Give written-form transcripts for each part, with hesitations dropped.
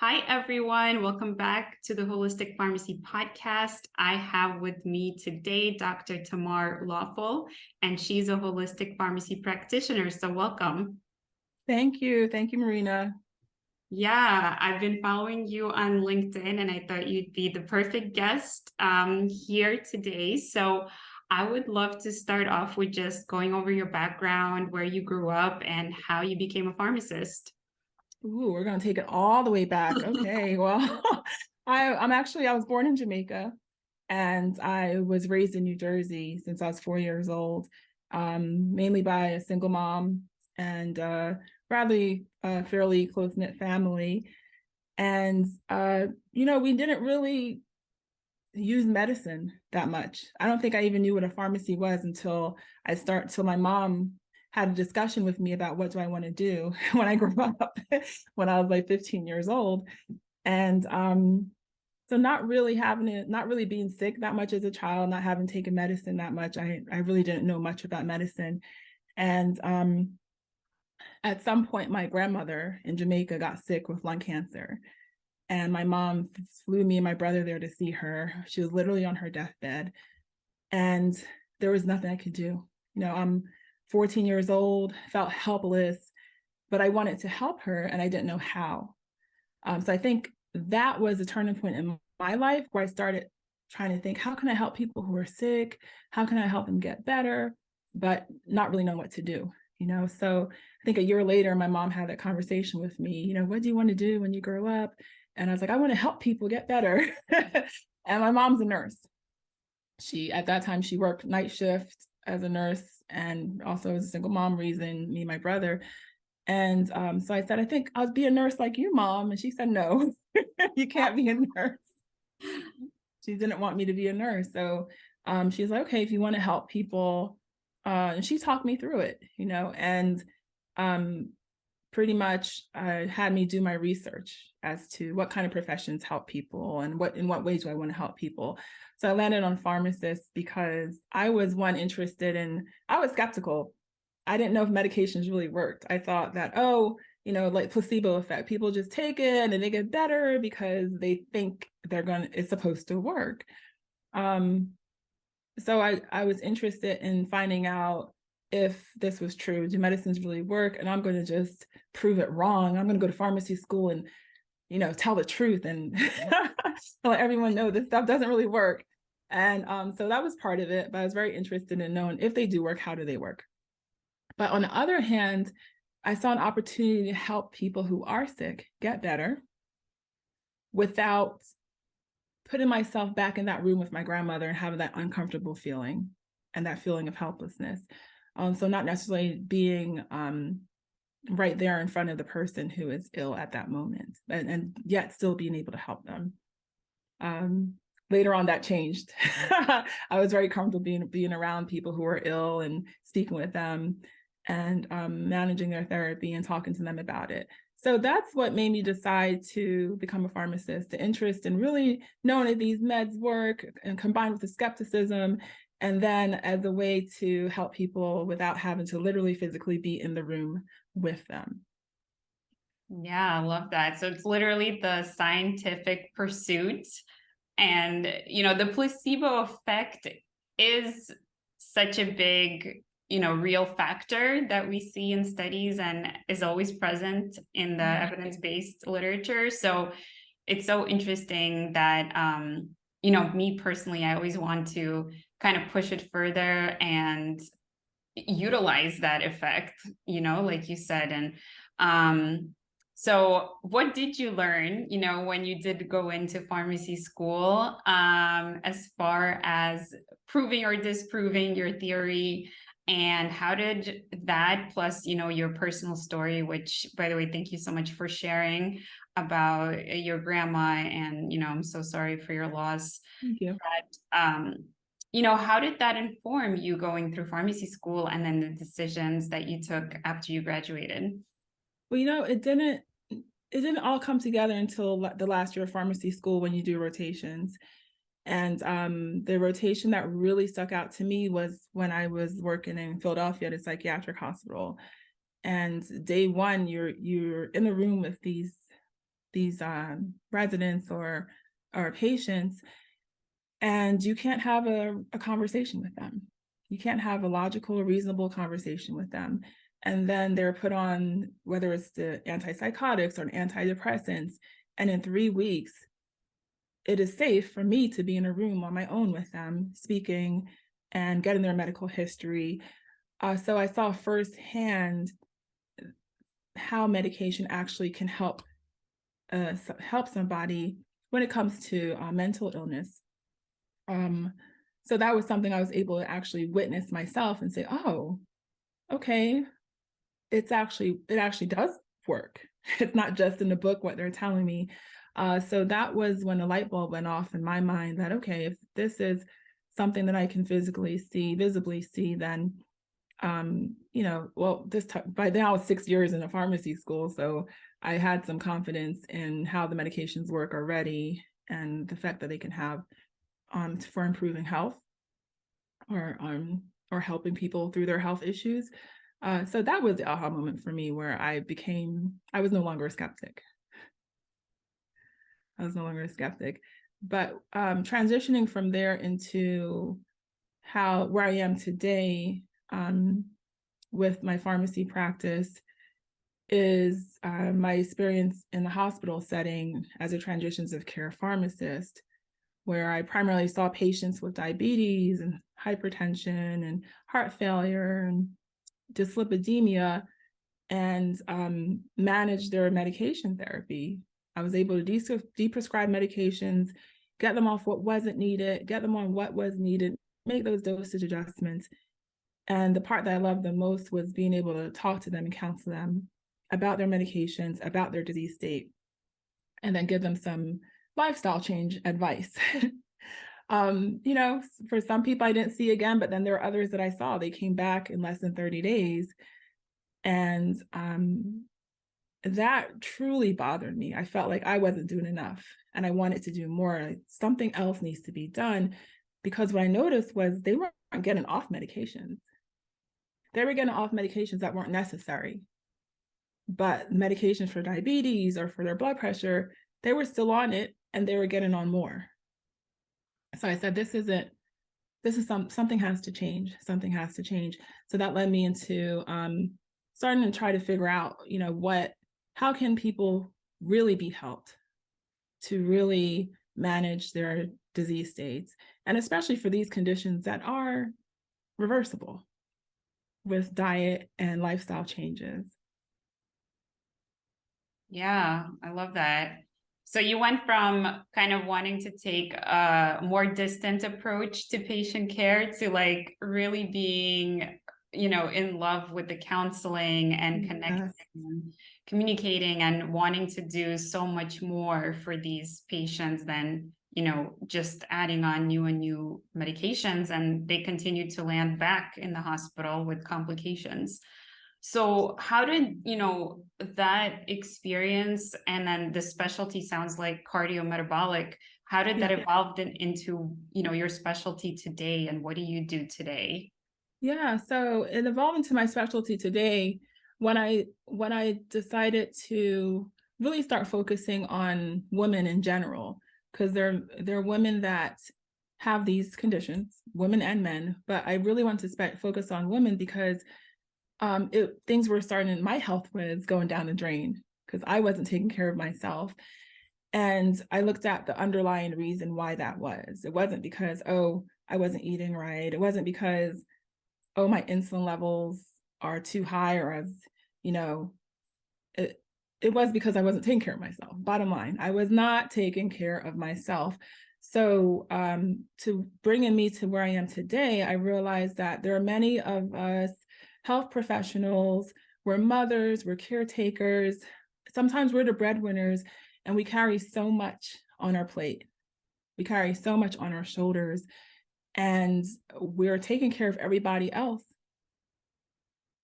Hi, everyone. Welcome back to the Holistic Pharmacy Podcast. I have with me today Dr. Tamar Lawful, and she's a holistic pharmacy practitioner. So, welcome. Thank you. Thank you, Marina. Yeah, I've been following you on LinkedIn, and I thought you'd be the perfect guest here today. So, I would love to start off with just going over your background, where you grew up, and how you became a pharmacist. Ooh, we're going to take it all the way back. Okay. Well, I was born in Jamaica and I was raised in New Jersey since I was 4 years old, mainly by a single mom and fairly close-knit family. And, we didn't really use medicine that much. I don't think I even knew what a pharmacy was until my mom had a discussion with me about what do I want to do when I grow up, when I was like 15 years old. And so not really being sick that much as a child, not having taken medicine that much. I really didn't know much about medicine. And at some point, my grandmother in Jamaica got sick with lung cancer. And my mom flew me and my brother there to see her. She was literally on her deathbed. And there was nothing I could do. I'm 14 years old, felt helpless, but I wanted to help her and I didn't know how. So I think that was a turning point in my life where I started trying to think, how can I help people who are sick? How can I help them get better? But not really knowing what to do. So I think a year later, my mom had that conversation with me, what do you want to do when you grow up? And I was like, I want to help people get better. And my mom's a nurse. At that time, she worked night shift as a nurse and also as a single mom, raising me and my brother. And so I said, I think I'll be a nurse like you, Mom. And she said, no, you can't be a nurse. She didn't want me to be a nurse. So she's like, okay, if you want to help people. And she talked me through it, and pretty much had me do my research as to what kind of professions help people and in what ways do I want to help people. So I landed on pharmacist because I was I was skeptical. I didn't know if medications really worked. I thought that, like placebo effect, people just take it and they get better because they think it's supposed to work. So I was interested in finding out if this was true. Do medicines really work? And I'm going to just prove it wrong. I'm going to go to pharmacy school and, tell the truth and let everyone know this stuff doesn't really work. And so that was part of it. But I was very interested in knowing if they do work, how do they work? But on the other hand, I saw an opportunity to help people who are sick get better without putting myself back in that room with my grandmother and having that uncomfortable feeling and that feeling of helplessness. So not necessarily being right there in front of the person who is ill at that moment, and yet still being able to help them. Later on, that changed. I was very comfortable being around people who were ill and speaking with them and managing their therapy and talking to them about it. So that's what made me decide to become a pharmacist, the interest in really knowing if these meds work and combined with the skepticism, and then as a way to help people without having to literally physically be in the room with them. Yeah, I love that. So it's literally the scientific pursuit. And, the placebo effect is such a big, real factor that we see in studies and is always present in the evidence-based literature. So it's so interesting that, me personally, I always want to kind of push it further and utilize that effect, like you said. And so what did you learn, when you did go into pharmacy school, as far as proving or disproving your theory? And how did that, plus, your personal story, which, by the way, thank you so much for sharing about your grandma, and, I'm so sorry for your loss. Thank you. How did that inform you going through pharmacy school and then the decisions that you took after you graduated? Well, it didn't all come together until the last year of pharmacy school when you do rotations. And the rotation that really stuck out to me was when I was working in Philadelphia at a psychiatric hospital. And day one, you're in the room with these residents or patients, and you can't have a conversation with them. You can't have a logical, reasonable conversation with them. And then they're put on, whether it's the antipsychotics or antidepressants, and in 3 weeks, it is safe for me to be in a room on my own with them, speaking and getting their medical history. So I saw firsthand how medication actually can help somebody when it comes to mental illness. So that was something I was able to actually witness myself and say, oh, okay, it actually does work. It's not just in the book what they're telling me. So that was when the light bulb went off in my mind that, okay, if this is something that I can visibly see, then, well, by then I was 6 years in a pharmacy school, so I had some confidence in how the medications work already and the effect that they can have for improving health or helping people through their health issues. So that was the aha moment for me, where I was no longer a skeptic. But transitioning from there into where I am today with my pharmacy practice is my experience in the hospital setting as a transitions of care pharmacist, where I primarily saw patients with diabetes and hypertension and heart failure and dyslipidemia, and manage their medication therapy. I was able to deprescribe medications, get them off what wasn't needed, get them on what was needed, make those dosage adjustments. And the part that I loved the most was being able to talk to them and counsel them about their medications, about their disease state, and then give them some lifestyle change advice. For some people I didn't see again, but then there are others that I saw. They came back in less than 30 days. And that truly bothered me. I felt like I wasn't doing enough and I wanted to do more. Like, something else needs to be done, because what I noticed was they weren't getting off medications. They were getting off medications that weren't necessary. But medications for diabetes or for their blood pressure, they were still on it and they were getting on more. So I said, something has to change. Something has to change. So that led me into starting to try to figure out, how can people really be helped to really manage their disease states, and especially for these conditions that are reversible with diet and lifestyle changes. Yeah, I love that. So you went from kind of wanting to take a more distant approach to patient care to like really being, in love with the counseling and connecting, and communicating, and wanting to do so much more for these patients than, just adding on new and new medications, and they continue to land back in the hospital with complications. So how did, that experience, and then the specialty sounds like cardiometabolic, how did that evolve into, your specialty today, and what do you do today? Yeah, so it evolved into my specialty today when I decided to really start focusing on women in general, because there are women that have these conditions, women and men, but I really want to focus on women because things were starting, my health was going down the drain because I wasn't taking care of myself. And I looked at the underlying reason why that was. It wasn't because, oh, I wasn't eating right. It wasn't because, oh, my insulin levels are too high, or it was because I wasn't taking care of myself. Bottom line, I was not taking care of myself. So to bring me to where I am today, I realized that there are many of us health professionals, we're mothers, we're caretakers, sometimes we're the breadwinners, and we carry so much on our plate. We carry so much on our shoulders, and we're taking care of everybody else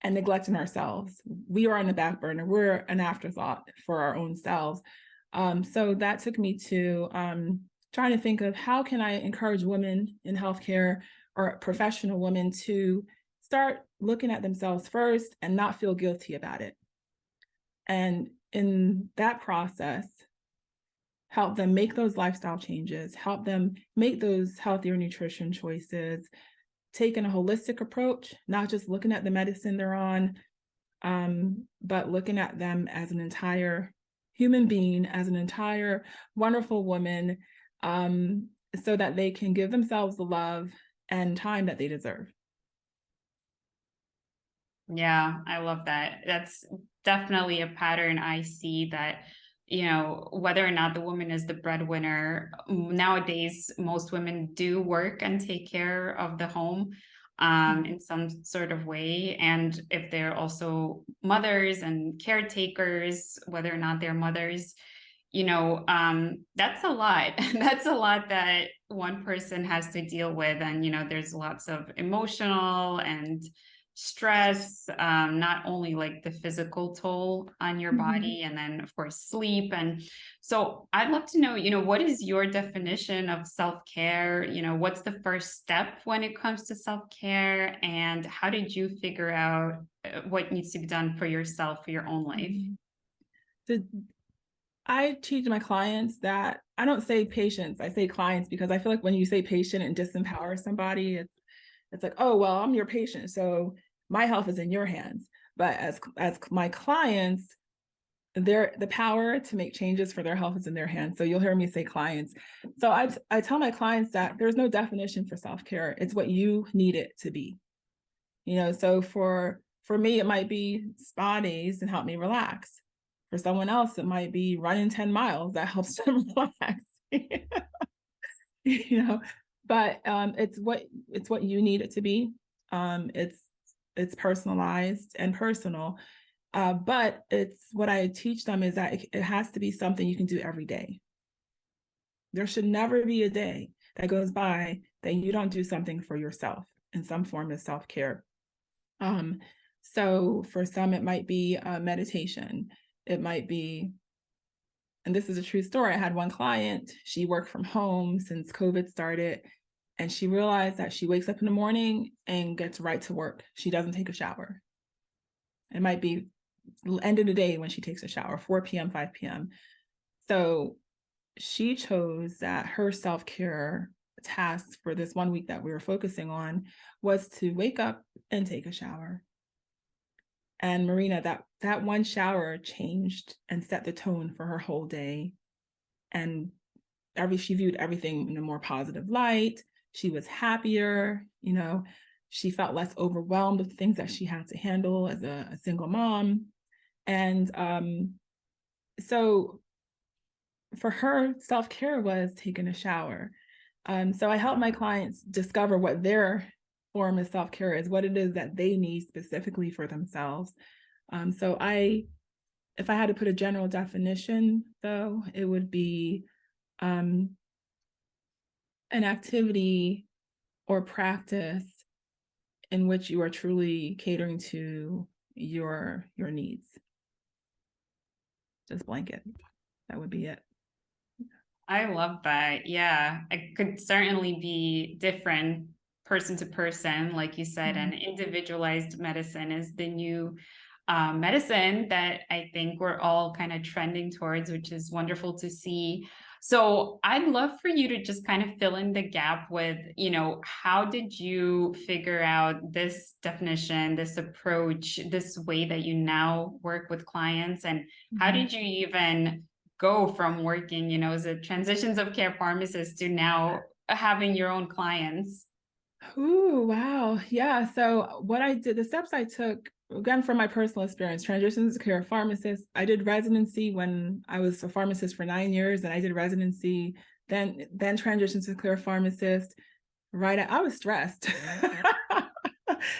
and neglecting ourselves. We are on the back burner. We're an afterthought for our own selves. So that took me to trying to think of how can I encourage women in healthcare, or professional women, to start looking at themselves first and not feel guilty about it. And in that process, help them make those lifestyle changes, help them make those healthier nutrition choices, taking a holistic approach, not just looking at the medicine they're on, but looking at them as an entire human being, as an entire wonderful woman, so that they can give themselves the love and time that they deserve. Yeah, I love that. That's definitely a pattern I see that, whether or not the woman is the breadwinner, nowadays, most women do work and take care of the home in some sort of way. And if they're also mothers and caretakers, whether or not they're mothers, that's a lot. That's a lot that one person has to deal with. And, there's lots of emotional and stress, not only like the physical toll on your body, and then of course sleep. And so I'd love to know, what is your definition of self-care? What's the first step when it comes to self-care, and how did you figure out what needs to be done for yourself, for your own life? I teach my clients that I don't say patients, I say clients, because I feel like when you say patient and disempower somebody, it's like, oh, well, I'm your patient, so my health is in your hands. But as my clients, the power to make changes for their health is in their hands. So you'll hear me say clients. So I tell my clients that there's no definition for self-care. It's what you need it to be. So for me, it might be spa days and help me relax. For someone else, it might be running 10 miles that helps them relax. But it's what you need it to be. It's personalized and personal. But it's what I teach them is that it has to be something you can do every day. There should never be a day that goes by that you don't do something for yourself in some form of self-care. So for some, it might be meditation. It might be, and this is a true story. I had one client, she worked from home since COVID started, and she realized that she wakes up in the morning and gets right to work. She doesn't take a shower. It might be the end of the day when she takes a shower, 4 p.m., 5 p.m. So she chose that her self-care task for this 1 week that we were focusing on was to wake up and take a shower. And Marina, that one shower changed and set the tone for her whole day. And she viewed everything in a more positive light. She was happier, she felt less overwhelmed with things that she had to handle as a single mom. And so for her, self-care was taking a shower. So I help my clients discover what their form of self-care is, what it is that they need specifically for themselves. So if I had to put a general definition, though, it would be an activity or practice in which you are truly catering to your needs. Just blanket. That would be it. I love that. Yeah, it could certainly be different person to person, like you said, and individualized medicine is the new medicine that I think we're all kind of trending towards, which is wonderful to see. So I'd love for you to just kind of fill in the gap with, how did you figure out this definition, this approach, this way that you now work with clients, and how did you even go from working, as a transitions of care pharmacist to now having your own clients? Ooh, wow. Yeah. So what I did, the steps I took, again, from my personal experience, transitions to care pharmacist, I did residency when I was a pharmacist for 9 years, and I did residency, then transitioned to care pharmacist. I was stressed. It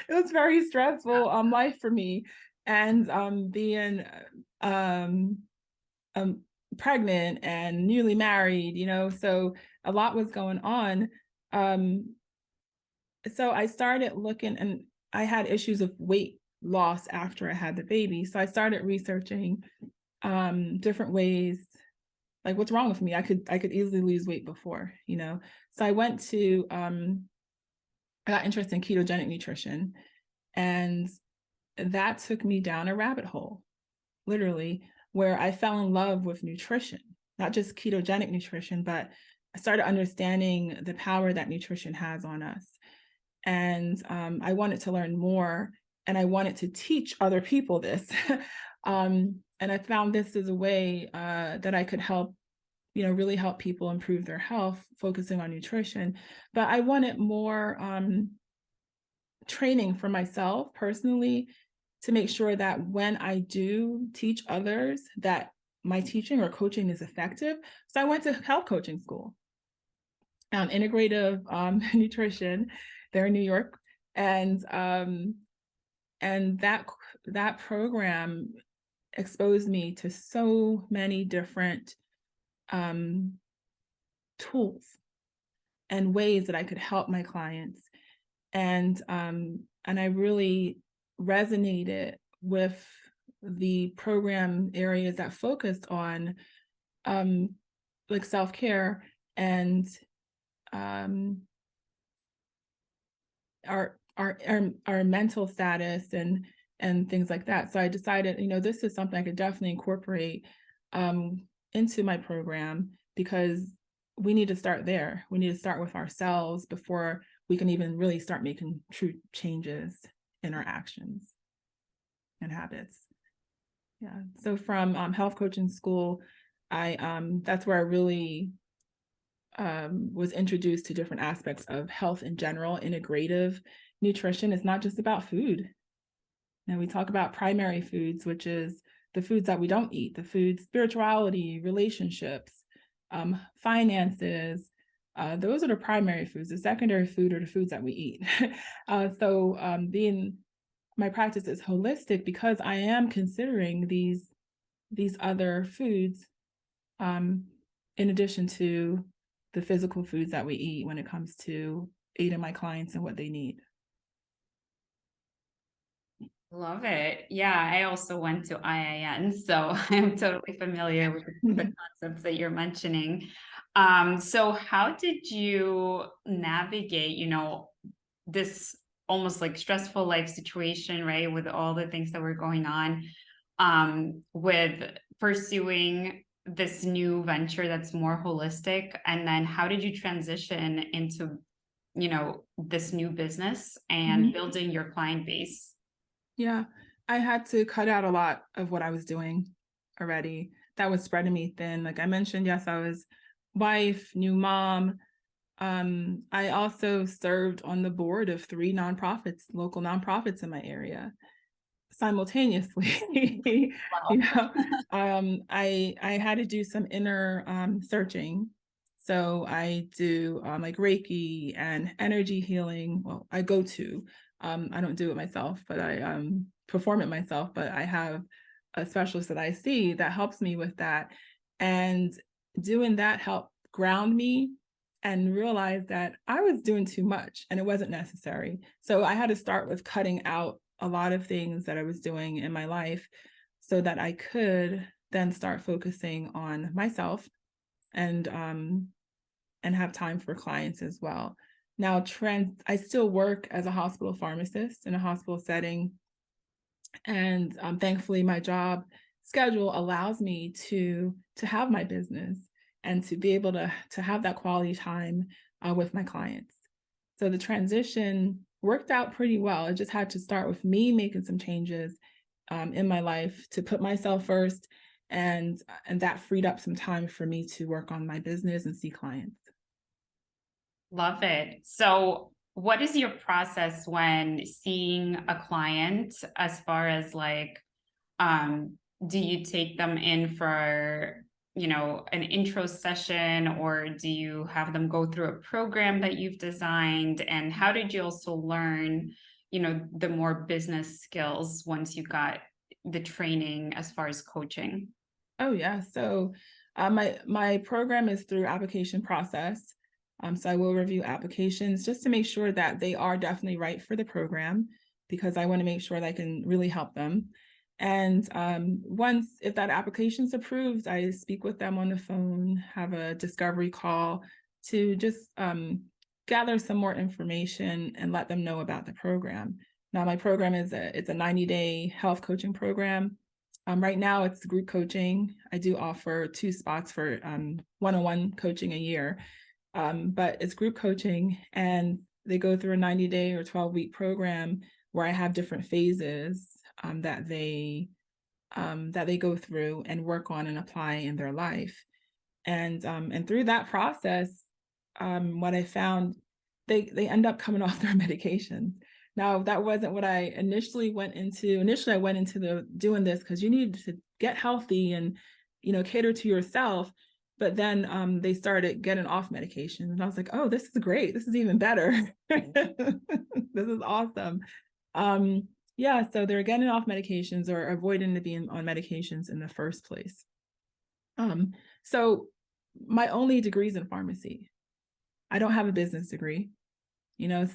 was very stressful life for me. And being pregnant and newly married, so a lot was going on. So I started looking, and I had issues of weight loss after I had the baby. So I started researching different ways, like what's wrong with me. I could easily lose weight before, So I went to I got interested in ketogenic nutrition, and that took me down a rabbit hole, literally, where I fell in love with nutrition. not just ketogenic nutrition, but I started understanding the power that nutrition has on us. And I wanted to learn more, and I wanted to teach other people this. And I found this as a way that I could help, really help people improve their health, focusing on nutrition. But I wanted more training for myself personally to make sure that when I do teach others, that my teaching or coaching is effective. So I went to health coaching school, integrative nutrition there in New York, and that program exposed me to so many different tools and ways that I could help my clients, and I really resonated with the program areas that focused on like self-care and our mental status and things like that. So I decided, this is something I could definitely incorporate into my program, because we need to start there. We need to start with ourselves before we can even really start making true changes in our actions and habits. Yeah. So from health coaching school, that's where I really was introduced to different aspects of health in general. Integrative nutrition is not just about food. Now we talk about primary foods, which is the foods that we don't eat, the foods, spirituality, relationships, finances. Those are the primary foods. The secondary food are the foods that we eat. So my practice is holistic because I am considering these other foods in addition to the physical foods that we eat when it comes to aiding my clients and what they need. Love it. Yeah, I also went to IIN, so I'm totally familiar with the concepts that you're mentioning. So how did you navigate, this almost like stressful life situation, right? With all the things that were going on, with pursuing this new venture that's more holistic? And then how did you transition into, this new business and building your client base? Yeah, I had to cut out a lot of what I was doing already. That was spreading me thin. Like I mentioned, yes, I was wife, new mom. I also served on the board of 3 nonprofits, local nonprofits in my area simultaneously. Wow. I had to do some inner searching. So I do like Reiki and energy healing. Well, I go to. I don't do it myself, but I perform it myself. But I have a specialist that I see that helps me with that. And doing that helped ground me and realize that I was doing too much and it wasn't necessary. So I had to start with cutting out a lot of things that I was doing in my life so that I could then start focusing on myself and have time for clients as well. Now, I still work as a hospital pharmacist in a hospital setting, and thankfully, my job schedule allows me to have my business and to be able to have that quality time with my clients. So the transition worked out pretty well. It just had to start with me making some changes in my life to put myself first, and that freed up some time for me to work on my business and see clients. Love it. So what is your process when seeing a client, as far as like, do you take them in for, an intro session, or do you have them go through a program that you've designed? And how did you also learn, the more business skills once you got the training as far as coaching? Oh yeah. So my program is through application process. So I will review applications just to make sure that they are definitely right for the program, because I want to make sure that I can really help them. And if that application is approved, I speak with them on the phone, have a discovery call to just gather some more information and let them know about the program. Now, my program it's a 90-day health coaching program. Right now it's group coaching. I do offer 2 spots for one-on-one coaching a year, but it's group coaching, and they go through a 90-day or 12-week program where I have different phases that they go through and work on and apply in their life. And through that process, what I found, they end up coming off their medications. Now, that wasn't what I initially went into. Initially, I went into the doing this because you need to get healthy and, cater to yourself. But then they started getting off medication, and I was like, oh, this is great. This is even better. This is awesome. Yeah, so they're getting off medications or avoiding to being on medications in the first place. So my only degree is in pharmacy. I don't have a business degree,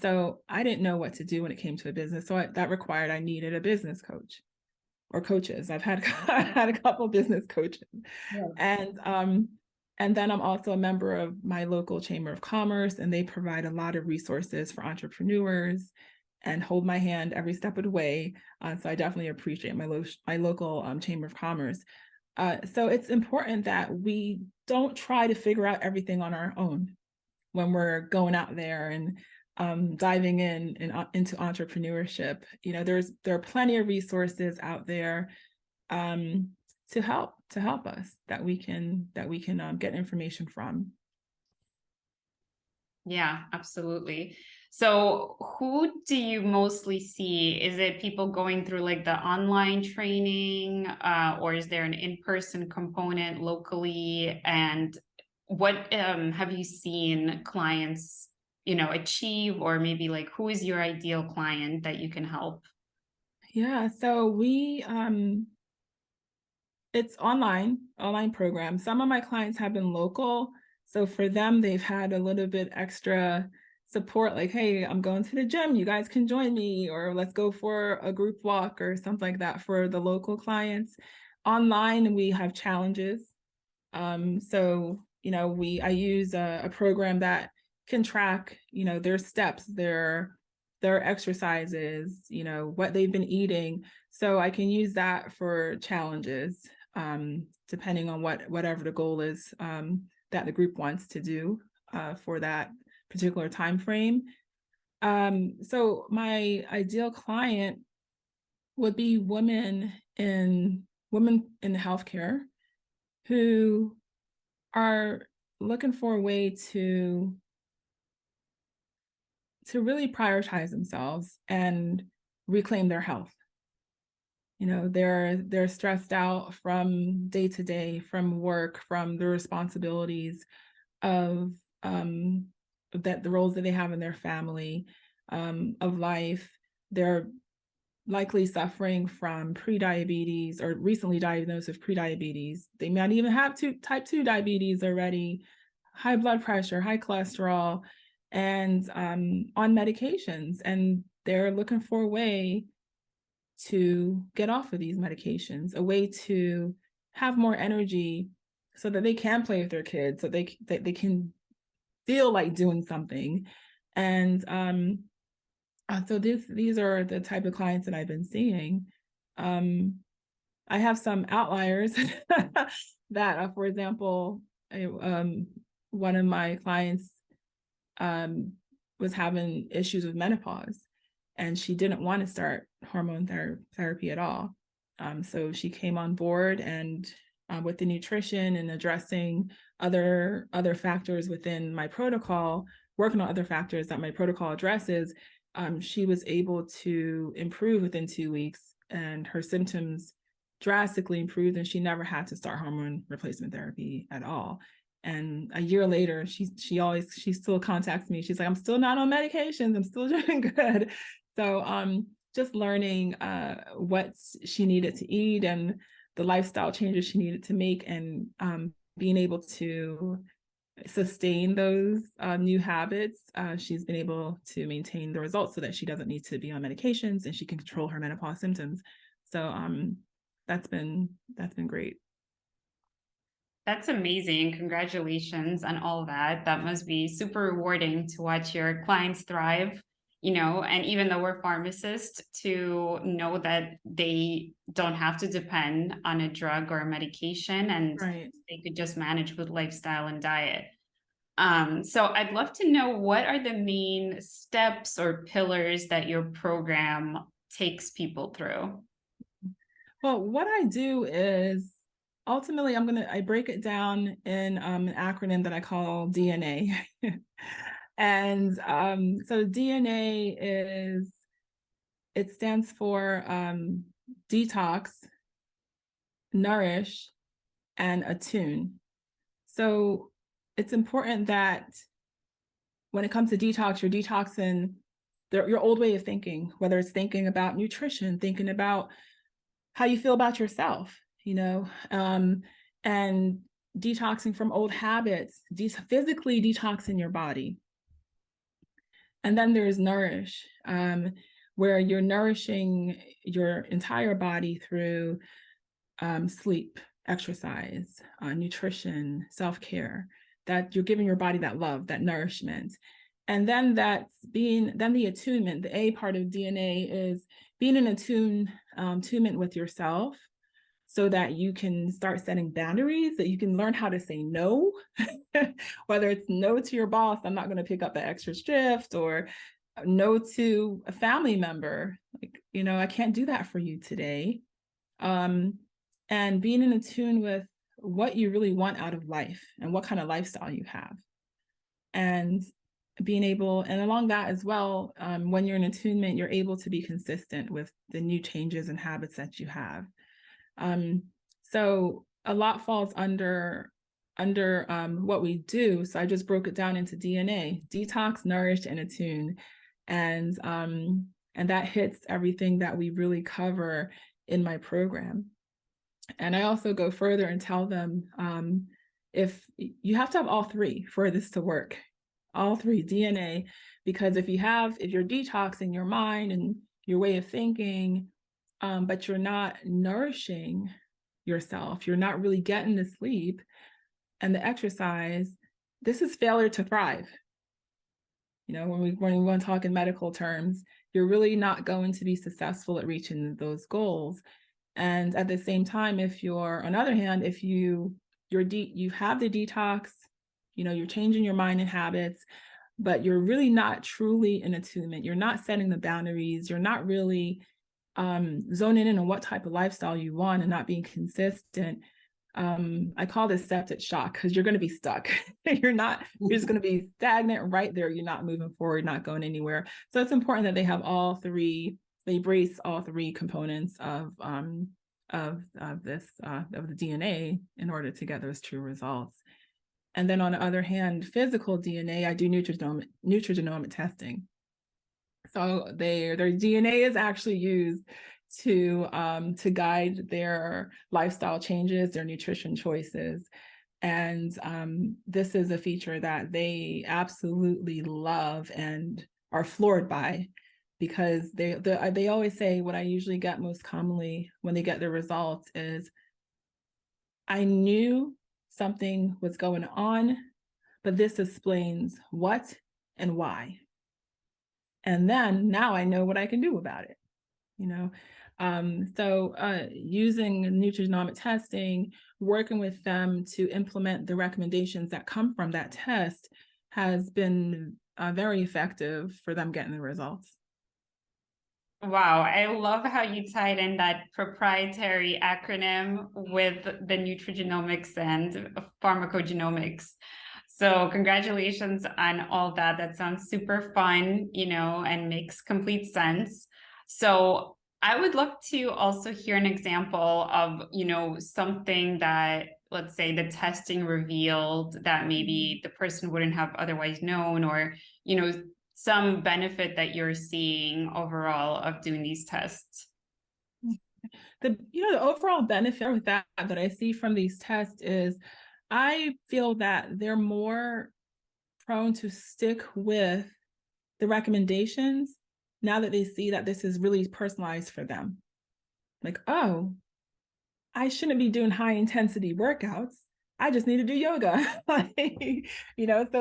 so I didn't know what to do when it came to a business. So that required, I needed a business coach or coaches. I've had a couple business coaches. Yeah. And then I'm also a member of my local Chamber of Commerce, and they provide a lot of resources for entrepreneurs and hold my hand every step of the way. So I definitely appreciate my local Chamber of Commerce. So it's important that we don't try to figure out everything on our own when we're going out there and diving into entrepreneurship. There are plenty of resources out there to help us that we can get information from. Yeah, absolutely. So who do you mostly see? Is it people going through like the online training, or is there an in-person component locally? And what have you seen clients, achieve, or maybe like who is your ideal client that you can help? Yeah, so it's online program. Some of my clients have been local. So for them, they've had a little bit extra support, like, hey, I'm going to the gym, you guys can join me, or let's go for a group walk or something like that for the local clients. Online, we have challenges. So, I use a program that can track, their steps, their exercises, what they've been eating. So I can use that for challenges, depending on whatever the goal is that the group wants to do for that particular time frame. So my ideal client would be women in healthcare who are looking for a way to really prioritize themselves and reclaim their health. They're stressed out from day to day, from work, from the responsibilities of the roles that they have in their family, of life. They're likely suffering from prediabetes or recently diagnosed with prediabetes. They might even have type 2 diabetes already, high blood pressure, high cholesterol, and on medications. And they're looking for a way to get off of these medications, a way to have more energy so that they can play with their kids, so they can feel like doing something. And so these are the type of clients that I've been seeing. I have some outliers that, for example, one of my clients was having issues with menopause, and she didn't want to start hormone therapy at all. So she came on board, and with the nutrition and addressing other factors within my protocol, working on other factors that my protocol addresses, she was able to improve within 2 weeks, and her symptoms drastically improved, and she never had to start hormone replacement therapy at all. And a year later, she still contacts me. She's like, I'm still not on medications. I'm still doing good. So just learning what she needed to eat and the lifestyle changes she needed to make, and being able to sustain those new habits, she's been able to maintain the results so that she doesn't need to be on medications and she can control her menopause symptoms. So that's been great. That's amazing. Congratulations on all that. That must be super rewarding to watch your clients thrive. and even though we're pharmacists, to know that they don't have to depend on a drug or a medication, and Right. they could just manage with lifestyle and diet. So I'd love to know, what are the main steps or pillars that your program takes people through? Well, what I do is ultimately I break it down in an acronym that I call DNA. And so DNA it stands for detox, nourish, and attune. So it's important that when it comes to detox, you're detoxing your old way of thinking, whether it's thinking about nutrition, thinking about how you feel about yourself, and detoxing from old habits, physically detoxing your body. And then there's nourish, where you're nourishing your entire body through sleep, exercise, nutrition, self-care, that you're giving your body that love, that nourishment. And then then the attunement, the A part of DNA is being in attunement with yourself, so that you can start setting boundaries, that you can learn how to say no, whether it's no to your boss, I'm not going to pick up the extra shift, or no to a family member, like, I can't do that for you today. And being in tune with what you really want out of life and what kind of lifestyle you have. And and along that as well, when you're in attunement, you're able to be consistent with the new changes and habits that you have. So a lot falls under what we do. So I just broke it down into DNA: detox, nourish, and attune. And that hits everything that we really cover in my program. And I also go further and tell them, if you have to have all three for this to work, all three: DNA, because if you're detoxing your mind and your way of thinking, but you're not nourishing yourself, you're not really getting the sleep and the exercise, this is failure to thrive. When we want to talk in medical terms, you're really not going to be successful at reaching those goals. And at the same time, if you have the detox, you're changing your mind and habits, but you're really not truly in attunement, you're not setting the boundaries, you're not really zoning in on what type of lifestyle you want, and not being consistent. I call this septic shock, because you're going to be stuck. You're just going to be stagnant right there. You're not moving forward, not going anywhere. So it's important that they have all three. They embrace all three components of the DNA in order to get those true results. And then on the other hand, physical DNA, I do nutrigenomic testing. So their DNA is actually used to guide their lifestyle changes, their nutrition choices. And this is a feature that they absolutely love and are floored by, because they always say, what I usually get most commonly when they get their results is, I knew something was going on, but this explains what and why. And then now I know what I can do about it. Using nutrigenomic testing, working with them to implement the recommendations that come from that test, has been very effective for them getting the results. Wow, I love how you tied in that proprietary acronym with the nutrigenomics and pharmacogenomics. So congratulations on all that. That sounds super fun, and makes complete sense. So I would love to also hear an example of, something that, let's say, the testing revealed that maybe the person wouldn't have otherwise known, or, some benefit that you're seeing overall of doing these tests. The overall benefit with that I see from these tests is, I feel that they're more prone to stick with the recommendations now that they see that this is really personalized for them. Like, oh, I shouldn't be doing high intensity workouts. I just need to do yoga. So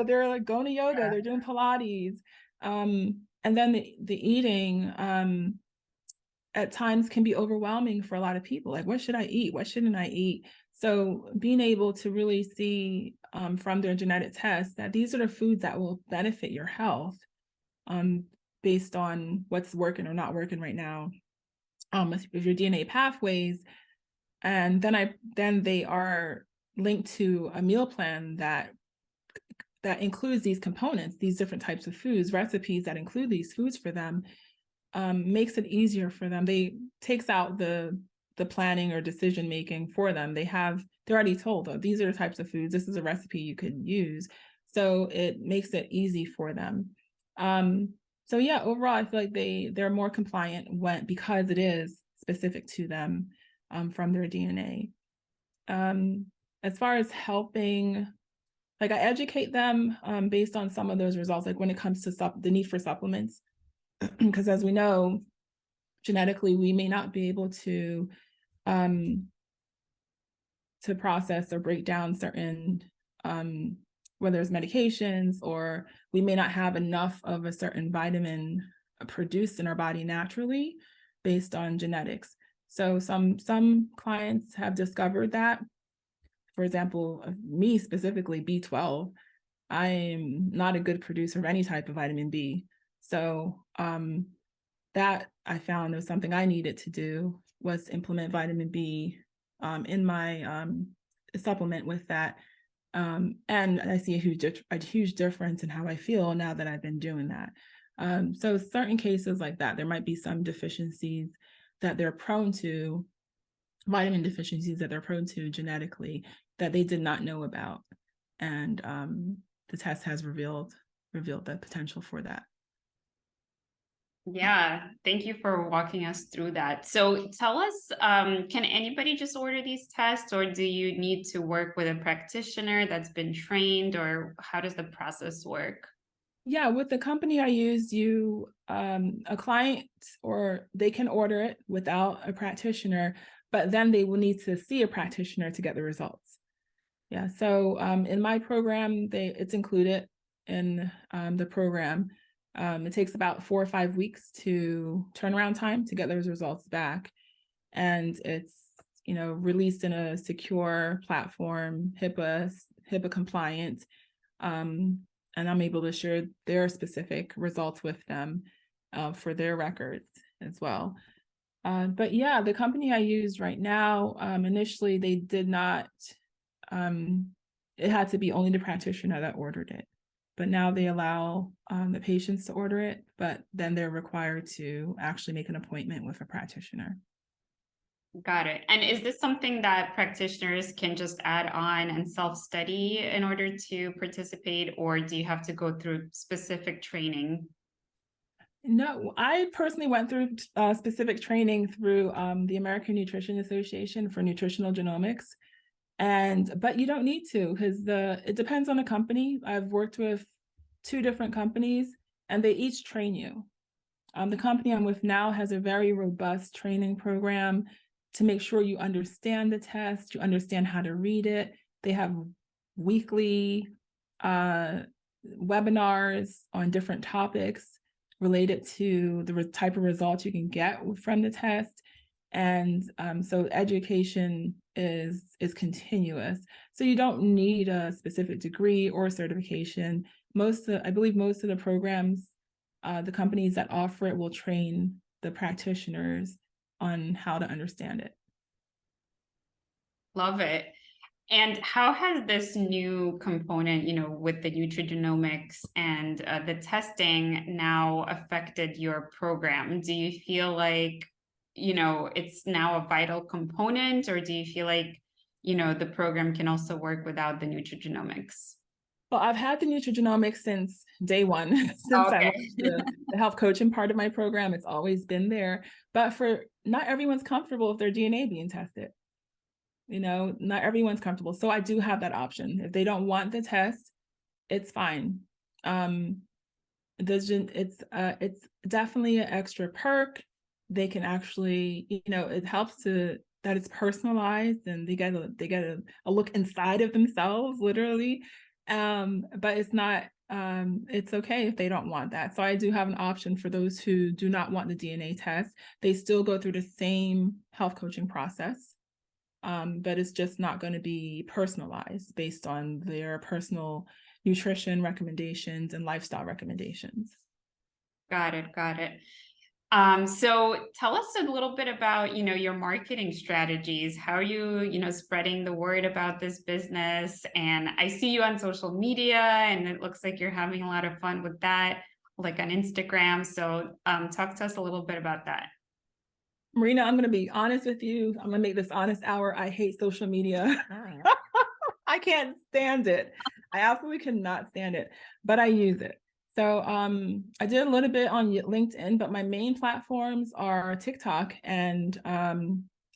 they're like going to yoga, they're doing Pilates. And then the eating at times can be overwhelming for a lot of people. Like, what should I eat? What shouldn't I eat? So being able to really see from their genetic test that these are the foods that will benefit your health based on what's working or not working right now with your DNA pathways. And then they are linked to a meal plan that includes these components, these different types of foods, recipes that include these foods for them, makes it easier for them. They takes out the planning or decision making for them. They're already told, oh, these are the types of foods. This is a recipe you could use. So it makes it easy for them. So yeah, overall, I feel like they're more compliant because it is specific to them from their DNA. As far as helping, like I educate them based on some of those results, like when it comes to the need for supplements, because as we know, genetically, we may not be able to process or break down certain, whether it's medications, or we may not have enough of a certain vitamin produced in our body naturally based on genetics. So some clients have discovered that. For example, me specifically, B12, I'm not a good producer of any type of vitamin B. So that I found was something I needed to do, was implement vitamin B in my supplement with that. And I see a huge difference in how I feel now that I've been doing that. So certain cases like that, there might be some deficiencies that they're prone to, vitamin deficiencies that they're prone to genetically that they did not know about. And the test has revealed the potential for that. Yeah, thank you for walking us through that. So tell us, can anybody just order these tests, or do you need to work with a practitioner that's been trained, or how does the process work? Yeah, with the company I use, a client, or they can order it without a practitioner, but then they will need to see a practitioner to get the results. Yeah, so in my program, it's included in the program. It takes about 4 or 5 weeks to turnaround time to get those results back. And it's, released in a secure platform, HIPAA compliant. And I'm able to share their specific results with them for their records as well. But yeah, the company I use right now, initially they did not, it had to be only the practitioner that ordered it. But now they allow the patients to order it, but then they're required to actually make an appointment with a practitioner. Got it. And is this something that practitioners can just add on and self-study in order to participate, or do you have to go through specific training? No, I personally went through specific training through the American Nutrition Association for nutritional genomics. But you don't need to, because it depends on the company. I've worked with 2 different companies and they each train you. The company I'm with now has a very robust training program to make sure you understand the test, you understand how to read it. They have weekly webinars on different topics related to the type of results you can get from the test. And so education is continuous. So you don't need a specific degree or certification. I believe most of the programs, the companies that offer it will train the practitioners on how to understand it. Love it. And how has this new component, with the nutrigenomics and the testing now affected your program? Do you feel like, it's now a vital component, or do you feel like, the program can also work without the nutrigenomics? Well, I've had the nutrigenomics since day one, since I Okay. launched the health coaching part of my program. It's always been there, but not everyone's comfortable with their DNA being tested. Not everyone's comfortable. So I do have that option. If they don't want the test, it's fine. It's definitely an extra perk. They can actually, it helps that it's personalized and they get a look inside of themselves, literally. But it's not It's okay if they don't want that. So I do have an option for those who do not want the DNA test. They still go through the same health coaching process, but it's just not going to be personalized based on their personal nutrition recommendations and lifestyle recommendations. Got it. Got it. So tell us a little bit about, your marketing strategies. How are you, spreading the word about this business? And I see you on social media, and it looks like you're having a lot of fun with that, like on Instagram. So talk to us a little bit about that. Marina, I'm going to be honest with you. I'm going to make this honest hour. I hate social media. I can't stand it. I absolutely cannot stand it, but I use it. So I did a little bit on LinkedIn, but my main platforms are TikTok and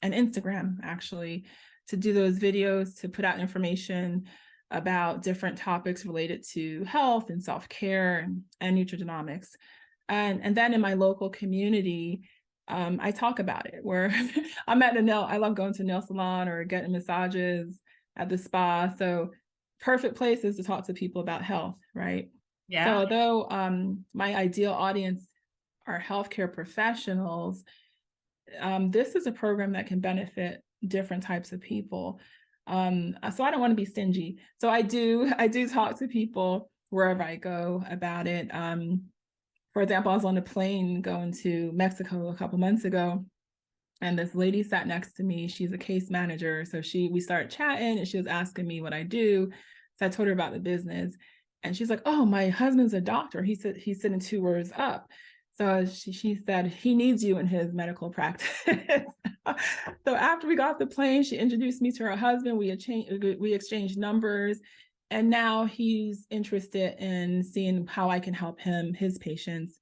Instagram, actually, to do those videos, to put out information about different topics related to health and self-care and nutrigenomics. And then in my local community, I talk about it, where I'm at I love going to nail salon or getting massages at the spa. So perfect places to talk to people about health, right? Yeah. So although my ideal audience are healthcare professionals, this is a program that can benefit different types of people. So I don't want to be stingy. So I do talk to people wherever I go about it. For example, I was on a plane going to Mexico a couple months ago, and this lady sat next to me. She's a case manager. So we started chatting, and she was asking me what I do. So I told her about the business, and she's like, "Oh, my husband's a doctor. He's sitting 2 words up." So she said, "He needs you in his medical practice." So after we got off the plane, she introduced me to her husband. We exchanged numbers. And now he's interested in seeing how I can help his patients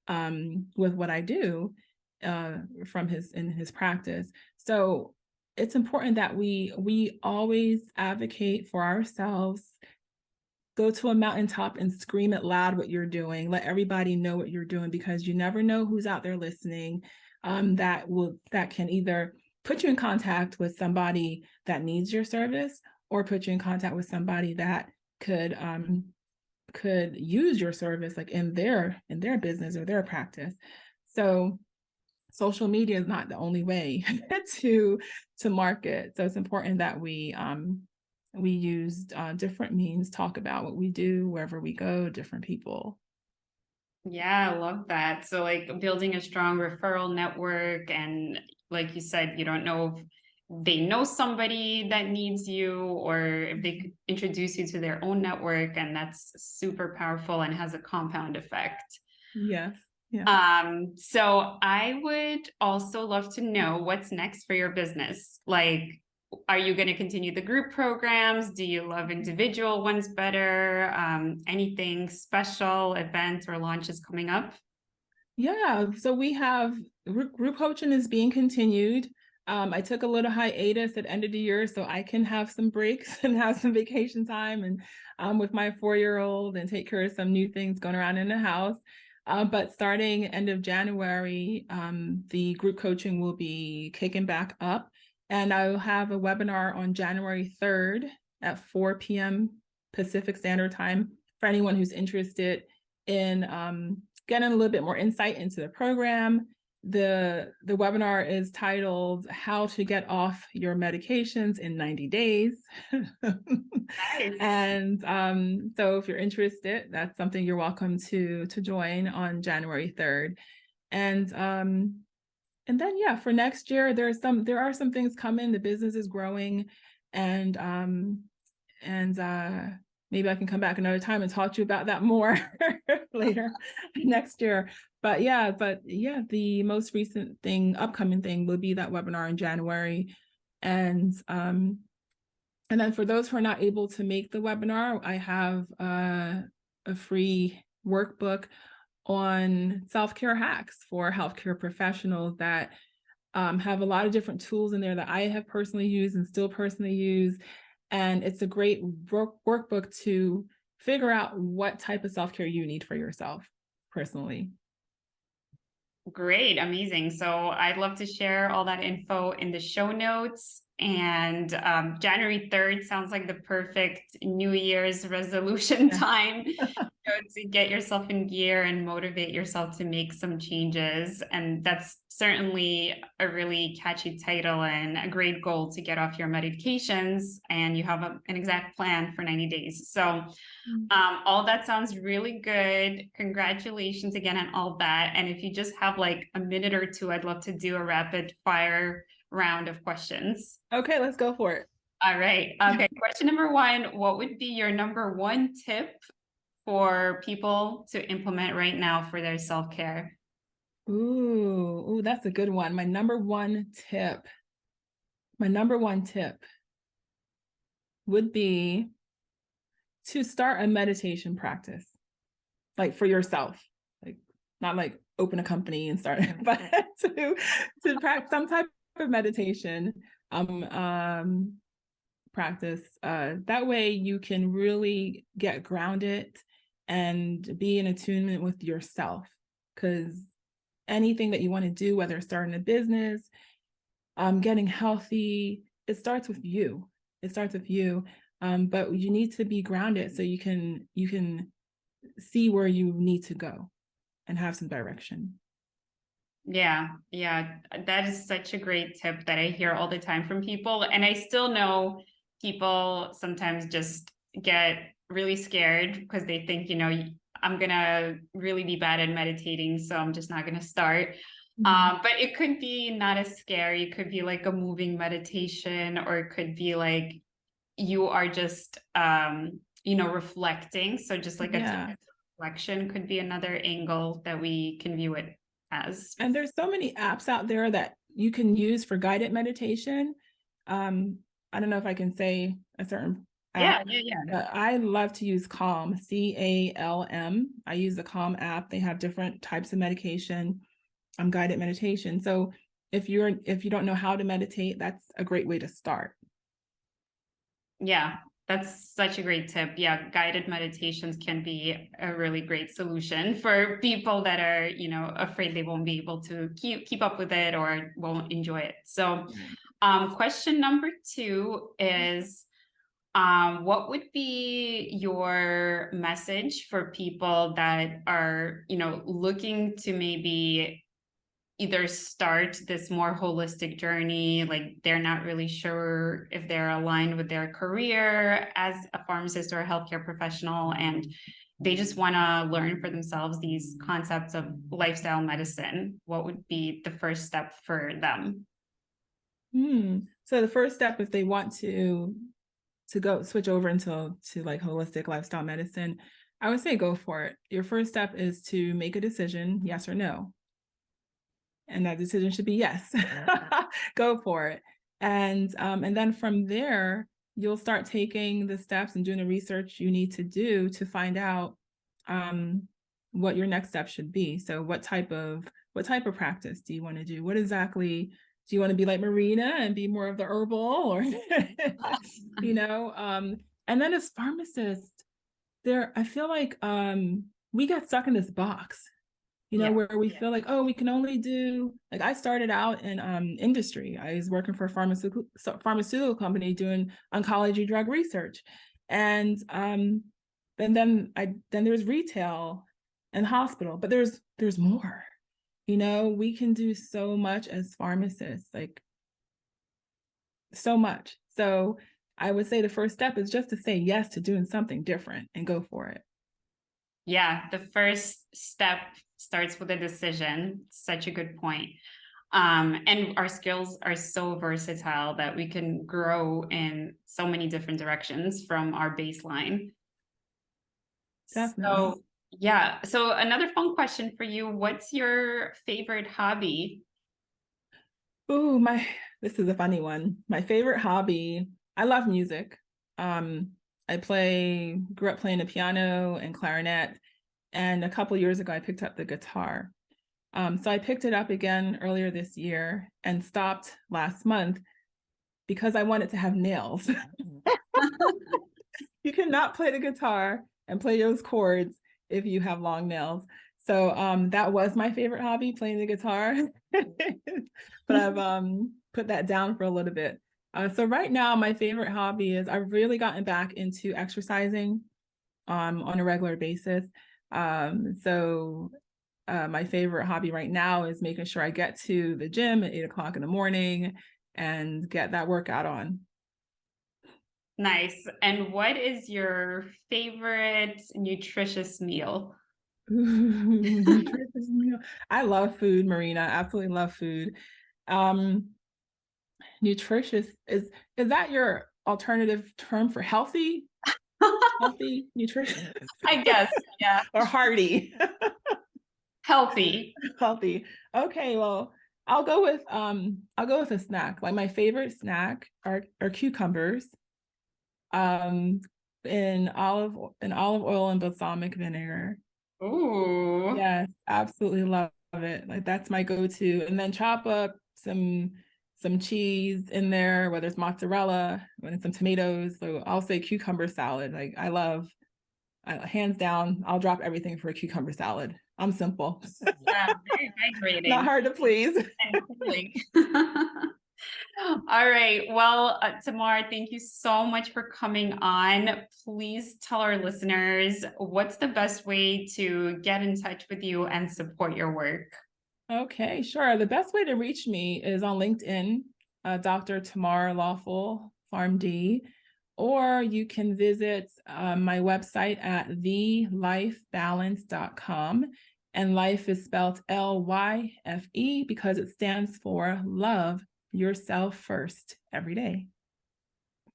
with what I do in his practice. So it's important that we always advocate for ourselves. Go to a mountaintop and scream it loud what you're doing. Let everybody know what you're doing, because you never know who's out there listening that can either put you in contact with somebody that needs your service, or put you in contact with somebody that could use your service, like in their business or their practice. So social media is not the only way to market. So it's important that we use different means, talk about what we do wherever we go, different people. Yeah, I love that. So like building a strong referral network, and like you said, you don't know if they know somebody that needs you, or if they could introduce you to their own network, and that's super powerful and has a compound effect. Yes. Yeah. So I would also love to know what's next for your business. Like, are you going to continue the group programs? Do you love individual ones better? Anything special, events or launches coming up? Yeah, so we have group coaching is being continued. I took a little hiatus at the end of the year so I can have some breaks and have some vacation time, and with my 4-year-old, and take care of some new things going around in the house. But starting end of January, the group coaching will be kicking back up, and I will have a webinar on January 3rd at 4 p.m. Pacific Standard Time for anyone who's interested in getting a little bit more insight into the program. The webinar is titled "How to Get Off Your Medications in 90 Days." Nice. And so if you're interested, that's something you're welcome to join on January 3rd. And then yeah, for next year, there are some things coming. The business is growing, and maybe I can come back another time and talk to you about that more later next year. But yeah, the most recent upcoming thing will be that webinar in January. And then for those who are not able to make the webinar, I have a free workbook on self-care hacks for healthcare professionals that have a lot of different tools in there that I have personally used and still personally use. And it's a great workbook to figure out what type of self-care you need for yourself personally. Great, amazing. So I'd love to share all that info in the show notes. And January 3rd sounds like the perfect New Year's resolution time to get yourself in gear and motivate yourself to make some changes. And that's certainly a really catchy title and a great goal to get off your medications. And you have an exact plan for 90 days. So all that sounds really good. Congratulations again on all that. And if you just have like a minute or two, I'd love to do a rapid fire round of questions. Okay, let's go for it. All right. Okay. Question number one, what would be your number one tip for people to implement right now for their self-care? Ooh, that's a good one. My number one tip would be to start a meditation practice, like for yourself, like not like open a company and start, but to practice some type of meditation practice. That way you can really get grounded and be in attunement with yourself, because anything that you want to do, whether it's starting a business, getting healthy, it starts with you. But you need to be grounded so you can see where you need to go and have some direction. Yeah, that is such a great tip that I hear all the time from people. And I still know people sometimes just get really scared because they think, I'm gonna really be bad at meditating, so I'm just not gonna start. But it could be not as scary. It could be like a moving meditation, or it could be like you are just reflecting. So just like a reflection could be another angle that we can view it as. And there's so many apps out there that you can use for guided meditation. I don't know if I can say a certain app. But I love to use Calm, CALM. I use the Calm app. They have different types of medication, guided meditation. So if you don't know how to meditate, that's a great way to start. Yeah, that's such a great tip. Yeah, guided meditations can be a really great solution for people that are, afraid they won't be able to keep up with it or won't enjoy it. So, question number two is, what would be your message for people that are, looking to maybe either start this more holistic journey, like they're not really sure if they're aligned with their career as a pharmacist or a healthcare professional, and they just want to learn for themselves these concepts of lifestyle medicine? What would be the first step for them? So the first step, if they want to go switch over to like holistic lifestyle medicine, I would say go for it. Your first step is to make a decision, yes or no. And that decision should be yes. Go for it. And then from there, you'll start taking the steps and doing the research you need to do to find out what your next step should be. So what type of practice do you want to do? What exactly do you want to be, like Marina and be more of the herbal, or and then as pharmacists, I feel like we got stuck in this box, where we feel like, oh, we can only do, like, I started out in industry. I was working for a pharmaceutical company doing oncology drug research. And then there's retail and hospital, but there's more. We can do so much as pharmacists, like so much. So I would say the first step is just to say yes to doing something different and go for it. Yeah, the first step starts with a decision. Such a good point. And our skills are so versatile that we can grow in so many different directions from our baseline. Definitely. So another fun question for you. What's your favorite hobby? Ooh, this is a funny one. My favorite hobby, I love music. I grew up playing the piano and clarinet. And a couple years ago, I picked up the guitar. So I picked it up again earlier this year and stopped last month because I wanted to have nails. You cannot play the guitar and play those chords if you have long nails. So that was my favorite hobby, playing the guitar. But I've put that down for a little bit. So right now, my favorite hobby is I've really gotten back into exercising on a regular basis. My favorite hobby right now is making sure I get to the gym at 8 o'clock in the morning and get that workout on. Nice. And what is your favorite nutritious meal? Nutritious meal. I love food, Marina. Absolutely love food. Um, nutritious is that your alternative term for healthy? Healthy nutrition I guess, yeah. or hearty? Healthy. Healthy. Okay, well, I'll go with a snack. Like my favorite snack are cucumbers, um, in olive oil and balsamic vinegar. Ooh. Yes, absolutely love it. Like that's my go-to. And then chop up some cheese in there, whether it's mozzarella, when it's some tomatoes. So I'll say cucumber salad. Like hands down, I'll drop everything for a cucumber salad. I'm simple. Yeah, very Not hydrating hard to please. and cooling. All right. Well, Tamar, thank you so much for coming on. Please tell our listeners what's the best way to get in touch with you and support your work. Okay, sure. The best way to reach me is on LinkedIn, Dr. Tamar Lawful, PharmD, or you can visit my website at thelifebalance.com. And life is spelled LYFE because it stands for love yourself first every day.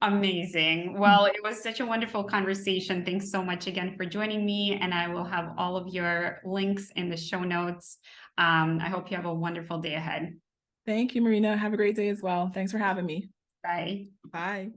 Amazing. Well, it was such a wonderful conversation. Thanks so much again for joining me. And I will have all of your links in the show notes. I hope you have a wonderful day ahead. Thank you, Marina. Have a great day as well. Thanks for having me. Bye. Bye.